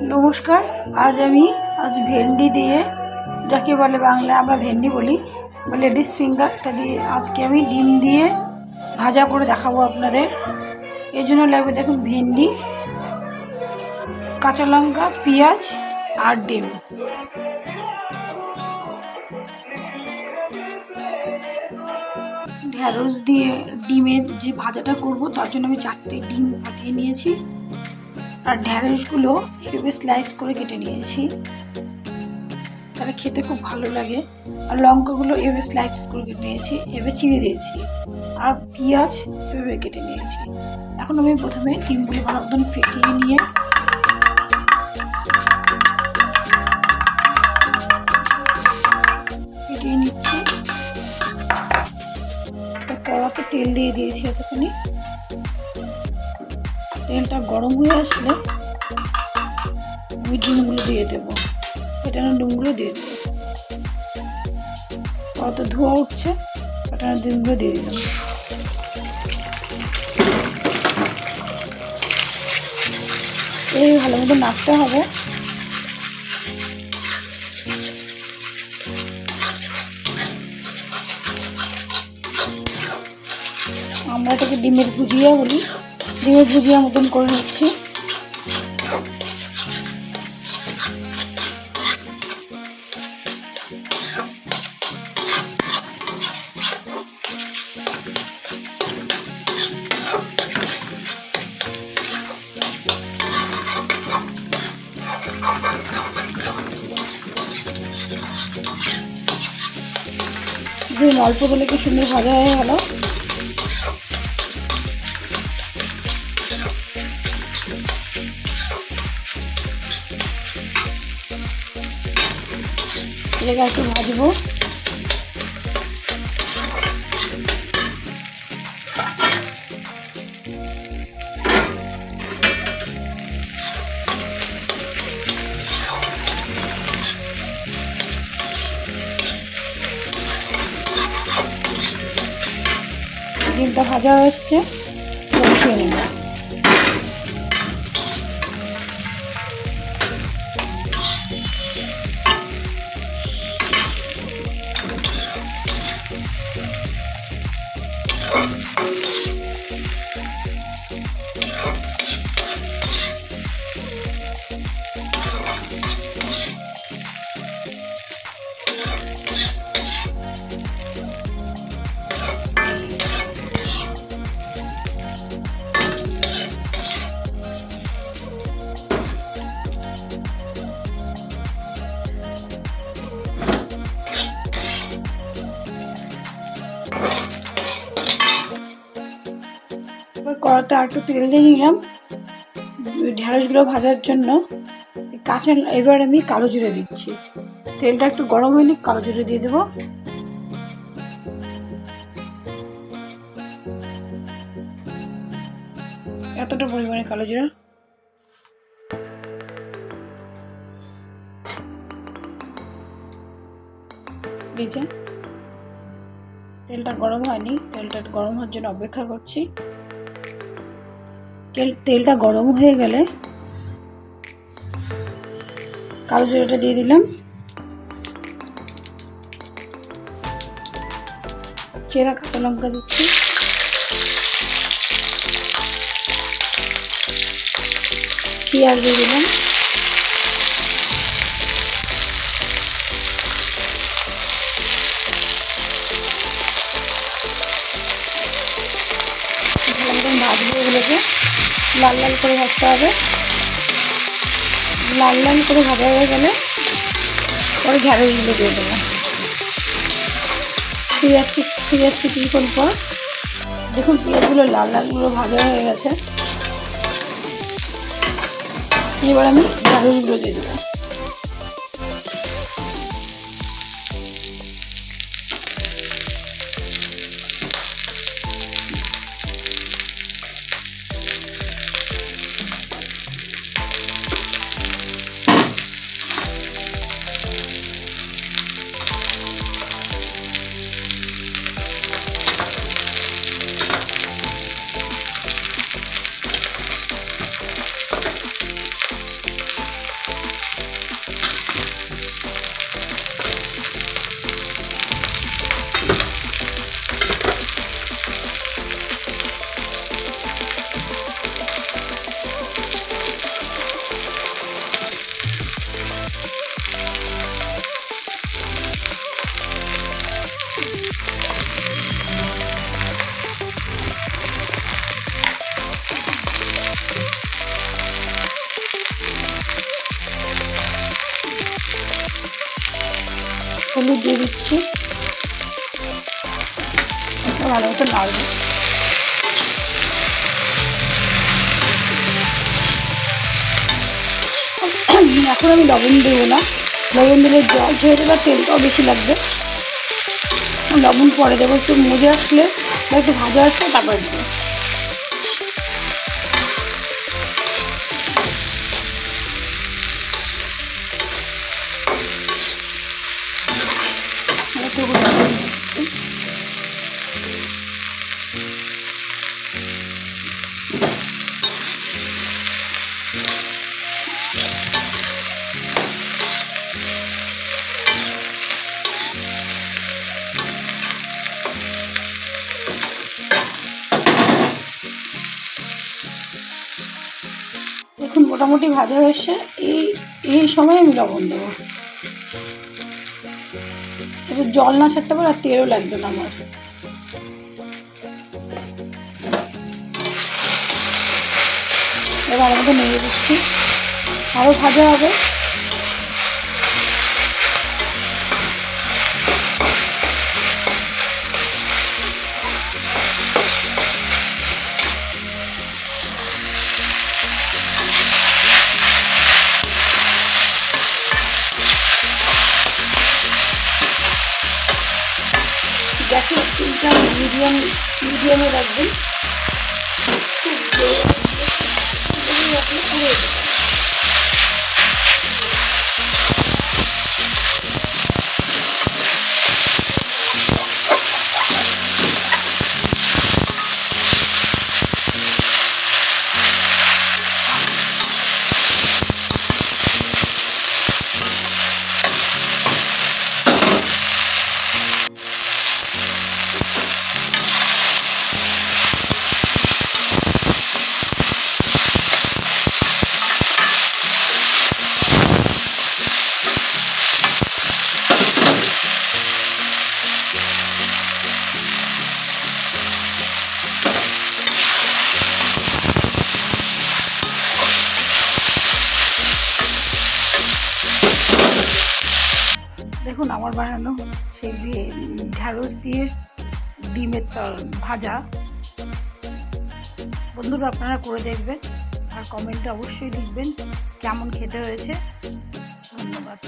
নমস্কার। আজ ভেন্ডি দিয়ে, যাকে বলে বাংলায় আমরা ভেন্ডি বলি বা লেডিস ফিঙ্গারটা দিয়ে আজকে আমি ডিম দিয়ে ভাজা করে দেখাবো আপনাদের। এর জন্য লাগবে দেখুন ভেন্ডি, কাঁচা লঙ্কা, পেঁয়াজ আর ডিম। ঢ্যাঁড়স দিয়ে ডিমের যে ভাজাটা করব তার জন্য আমি 4টে ডিম ফাটিয়ে নিয়েছি আর ঢ্যাঁড়সগুলো এভাবে স্লাইস করে কেটে নিয়েছি, তাহলে খেতে খুব ভালো লাগে। আর লঙ্কাগুলো এভাবে স্লাইস করে কেটে নিয়েছি, এভাবে চিড়ে দিয়েছি আর পেঁয়াজ এভাবে কেটে নিয়েছি। এখন আমি প্রথমে ডিমগুলো ভালো মতন ফেটিয়ে নিয়ে নিচ্ছি। কড়াতে তেল দিয়ে দিয়েছি এতখানি। তেলটা গরম হয়ে আসলে আমি ডিমগুলো দিয়ে দেবো, ফেটানো ডিমগুলো দিয়ে দেবো। কত ধোয়া উঠছে, ফেটানো ডিমগুলো দিয়ে দিলাম। এই ভালো মতো নাড়তে হবে। আমরা এটাকে ডিমের ভুজিয়া বলি, ডিমের ভুজিয়া মতন করে নিচ্ছি। ডিম অল্প বলে কি সুন্দর ভাজা হয়ে গেল। এটাকে একটু ভাজবো। ডিমটা ভাজা হচ্ছে, বসিয়ে নেব। কড়াতে আর একটু তেল দিয়ে নিলাম ঢ্যাঁড়সগুলো ভাজার জন্য। এবার আমি কালো জিরে দিচ্ছি। তেলটা একটু গরম হয়নি, কালো জিরে দিয়ে দেবো। এতটা পরিমাণে কালো জিরা। তেলটা গরম হয়নি, তেলটা গরম হওয়ার জন্য অপেক্ষা করছি। তেলটা গরম হয়ে গেলে কালো জিরাটা দিয়ে দিলাম, চেরা কাঁচা লঙ্কা দিচ্ছি, পেঁয়াজ দিয়ে দিলাম, ভাজবো। এগুলোকে লাল লাল করে ভাজতে হবে। লাল লাল করে ভাজা হয়ে গেলে পরে ঢ্যাঁড়সগুলো দিয়ে দেবো। ফিরে আসছি কিছুক্ষণ পর। দেখুন পেঁয়াজগুলো লাল লালগুলো ভাজা হয়ে গেছে। এবার আমি ঢ্যাঁড়সগুলো দিয়ে দেবো। হলুদ দিয়ে দিচ্ছি, ভালো মতো নাড়ব। এখন আমি লবণ দেবো না, লবণ দিলে জল ছেড়ে দেবে, তেলটাও বেশি লাগবে। লবণ পরে দেবো, একটু মজে আসলে বা একটু ভাজা আসলে তারপরে দেবো। দেখুন মোটামুটি ভাজা হয়েছে, এই সময় আমি লবণ দেবো। এটা জল না ছাড়তে পারে আর তেলও লাগবে না আমার। এবার আমাকে নেড়ে দিচ্ছি, আরও ভাজা হবে। গ্যাসের স্টিমটা মিডিয়ামে রাখবেন। দেখুন আমার বানানো সেই ঢ্যাঁড়স দিয়ে ডিমের ভাজা, বন্ধুরা আপনারা করে দেখবেন আর কমেন্টে অবশ্যই লিখবেন কেমন খেতে হয়েছে। ধন্যবাদ।